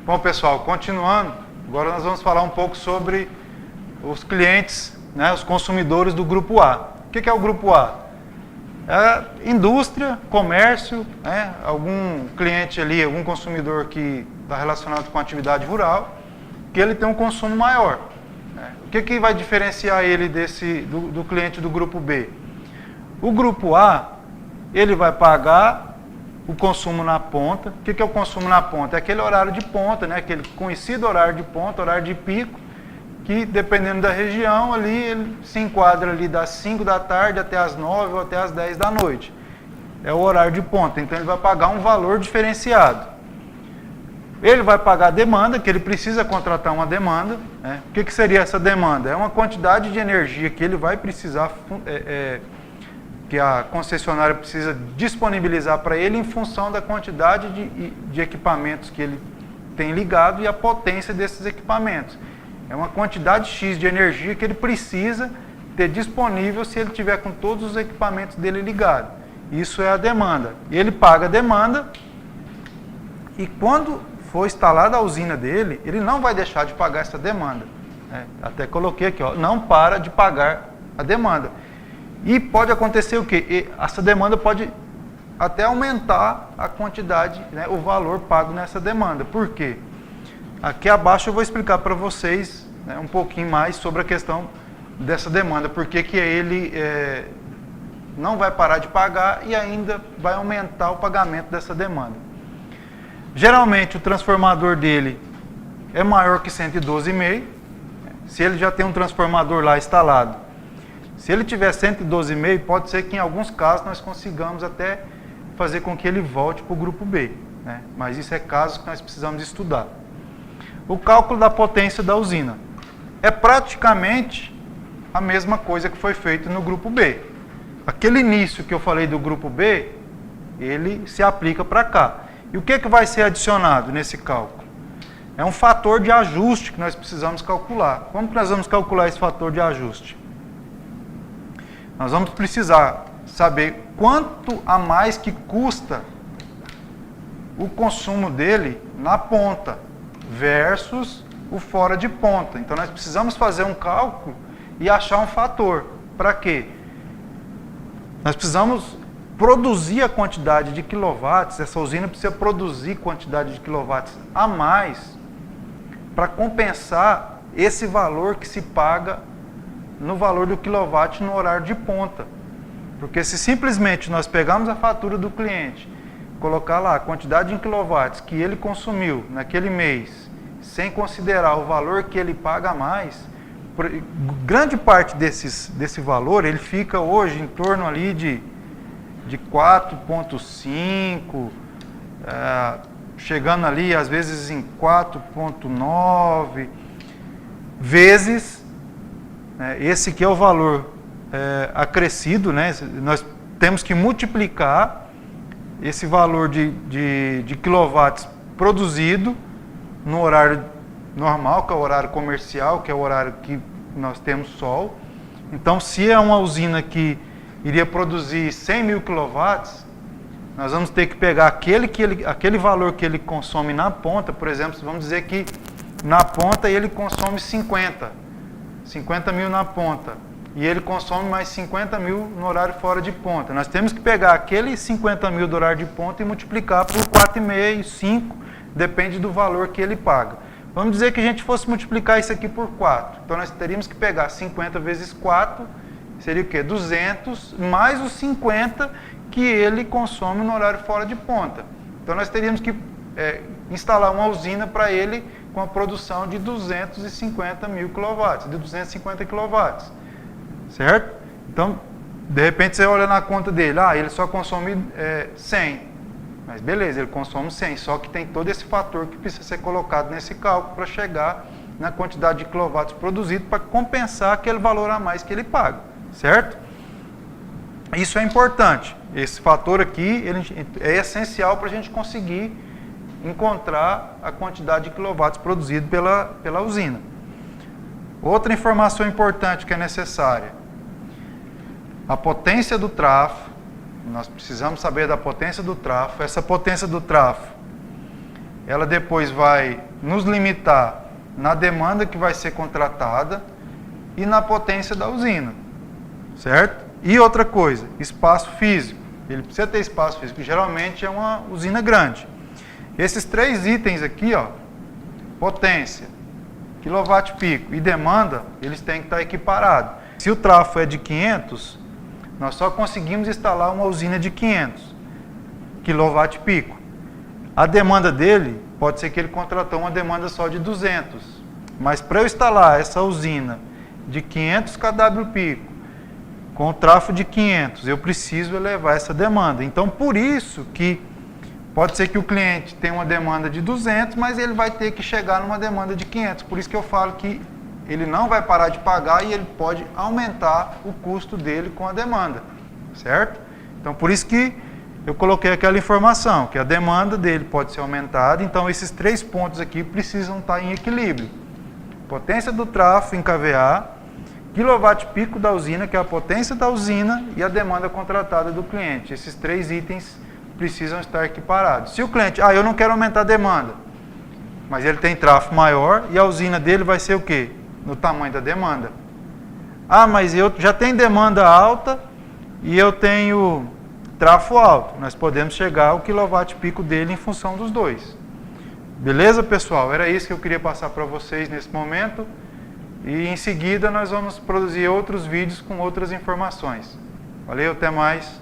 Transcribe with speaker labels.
Speaker 1: Bom, pessoal, continuando, agora nós vamos falar um pouco sobre os clientes, né, os consumidores do grupo A. O que é o grupo A? É indústria, comércio, né, algum cliente ali, algum consumidor que está relacionado com a atividade rural, que ele tem um consumo maior. Né? O que vai diferenciar ele do cliente do grupo B? O grupo A, ele vai pagar o consumo na ponta. O que é o consumo na ponta? É aquele horário de ponta, né? Aquele conhecido horário de ponta, horário de pico, que dependendo da região, ali ele se enquadra ali das 5 da tarde até as 9 ou até as 10 da noite. É o horário de ponta, então ele vai pagar um valor diferenciado. Ele vai pagar a demanda, que ele precisa contratar uma demanda. Né? O que seria essa demanda? É uma quantidade de energia que ele vai precisar, que a concessionária precisa disponibilizar para ele em função da quantidade de equipamentos que ele tem ligado e a potência desses equipamentos. É uma quantidade X de energia que ele precisa ter disponível se ele tiver com todos os equipamentos dele ligados. Isso é a demanda. Ele paga a demanda e quando for instalada a usina dele, ele não vai deixar de pagar essa demanda. Né? Até coloquei aqui, ó, não para de pagar a demanda. E pode acontecer o quê? Essa demanda pode até aumentar a quantidade, né, o valor pago nessa demanda. Por quê? Aqui abaixo eu vou explicar para vocês, né, um pouquinho mais sobre a questão dessa demanda. Por que ele não vai parar de pagar e ainda vai aumentar o pagamento dessa demanda. Geralmente o transformador dele é maior que 112,5. Se ele já tem um transformador lá instalado, se ele tiver 112,5, pode ser que em alguns casos nós consigamos até fazer com que ele volte para o grupo B. Né? Mas isso é caso que nós precisamos estudar. O cálculo da potência da usina é praticamente a mesma coisa que foi feito no grupo B. Aquele início que eu falei do grupo B, ele se aplica para cá. E o que vai ser adicionado nesse cálculo? É um fator de ajuste que nós precisamos calcular. Como que nós vamos calcular esse fator de ajuste? Nós vamos precisar saber quanto a mais que custa o consumo dele na ponta versus o fora de ponta. Então nós precisamos fazer um cálculo e achar um fator. Para quê? Nós precisamos produzir a quantidade de quilowatts, essa usina precisa produzir quantidade de quilowatts a mais para compensar esse valor que se paga no valor do quilowatt no horário de ponta. Porque se simplesmente nós pegarmos a fatura do cliente, colocar lá a quantidade de quilowatts que ele consumiu naquele mês, sem considerar o valor que ele paga a mais, grande parte desse valor, ele fica hoje em torno ali de 4,5, chegando ali às vezes em 4,9 vezes esse que é o valor acrescido, né? Nós temos que multiplicar esse valor de quilowatts produzido no horário normal, que é o horário comercial, que é o horário que nós temos sol. Então, se é uma usina que iria produzir 100 mil quilowatts, nós vamos ter que pegar aquele valor que ele consome na ponta, por exemplo, vamos dizer que na ponta ele consome 50 mil na ponta, e ele consome mais 50 mil no horário fora de ponta. Nós temos que pegar aqueles 50 mil do horário de ponta e multiplicar por 4,5, 5, depende do valor que ele paga. Vamos dizer que a gente fosse multiplicar isso aqui por 4. Então nós teríamos que pegar 50 vezes 4, seria o quê? 200, mais os 50 que ele consome no horário fora de ponta. Então nós teríamos que instalar uma usina para ele com a produção de 250 mil quilowatts, de 250 quilowatts, certo? Então, de repente você olha na conta dele, ele só consome 100, mas beleza, ele consome 100, só que tem todo esse fator que precisa ser colocado nesse cálculo para chegar na quantidade de quilowatts produzido para compensar aquele valor a mais que ele paga, certo? Isso é importante, esse fator aqui ele é essencial para a gente conseguir encontrar a quantidade de quilowatts produzido pela usina. Outra informação importante que é necessária, a potência do trafo, nós precisamos saber da potência do trafo. Essa potência do trafo, ela depois vai nos limitar na demanda que vai ser contratada e na potência da usina, certo? E outra coisa, espaço físico. Ele precisa ter espaço físico, geralmente é uma usina grande. Esses 3 itens aqui, ó, potência, quilowatt-pico e demanda, eles têm que estar equiparados. Se o trafo é de 500, nós só conseguimos instalar uma usina de 500 quilowatt-pico. A demanda dele, pode ser que ele contratou uma demanda só de 200. Mas para eu instalar essa usina de 500 kW-pico, com o trafo de 500, eu preciso elevar essa demanda. Então, por isso que pode ser que o cliente tenha uma demanda de 200, mas ele vai ter que chegar numa demanda de 500. Por isso que eu falo que ele não vai parar de pagar e ele pode aumentar o custo dele com a demanda, certo? Então, por isso que eu coloquei aquela informação, que a demanda dele pode ser aumentada. Então, esses 3 pontos aqui precisam estar em equilíbrio. Potência do trafo em kVA, quilowatt-pico da usina, que é a potência da usina, e a demanda contratada do cliente. Esses 3 itens precisam estar equiparados. Se o cliente, eu não quero aumentar a demanda, mas ele tem tráfego maior e a usina dele vai ser o quê? No tamanho da demanda. Mas eu já tenho demanda alta e eu tenho tráfego alto. Nós podemos chegar ao quilowatt-pico dele em função dos 2. Beleza, pessoal? Era isso que eu queria passar para vocês nesse momento. E em seguida nós vamos produzir outros vídeos com outras informações. Valeu, até mais.